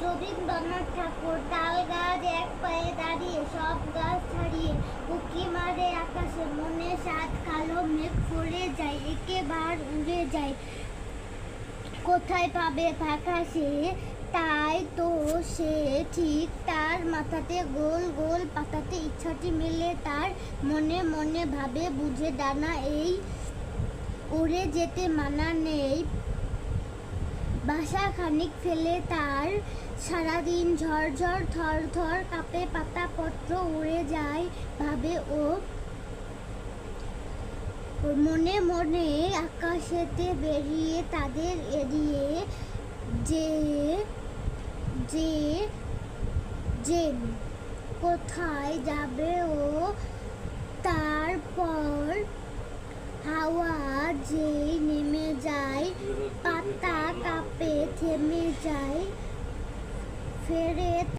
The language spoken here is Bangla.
রবীন্দ্রনাথ ঠাকুর। তাল গাছ এক পায়ে দাঁড়িয়ে, সব গাছ ছাড়িয়ে উঁকি মারে আকাশে, মনে সাত কালো মেঘ পড়ে যায়, একেবার উড়ে যায়। কোথায় পাবে ফাঁকা সে, তাই তো সে ঠিক তার মাথাতে গোল গোল পাতাতে ইচ্ছাটি মেলে তার, মনে মনে ভাবে বুঝে ডানা এই, উড়ে যেতে মানা নেই। বাসা খানিক ফেলে তার, সারাদিন ঝড় থর থর কাঁপে পাতা পত্র, উড়ে যায় ভাবে ও মনে মনে, আকাশেতে বেরিয়ে তাদের এড়িয়ে যে যে যে কোথায় যাবে ও। তারপর হাওয়া যেই নেমে যায়, পাতা কাঁপে থেমে যায়, ফেরে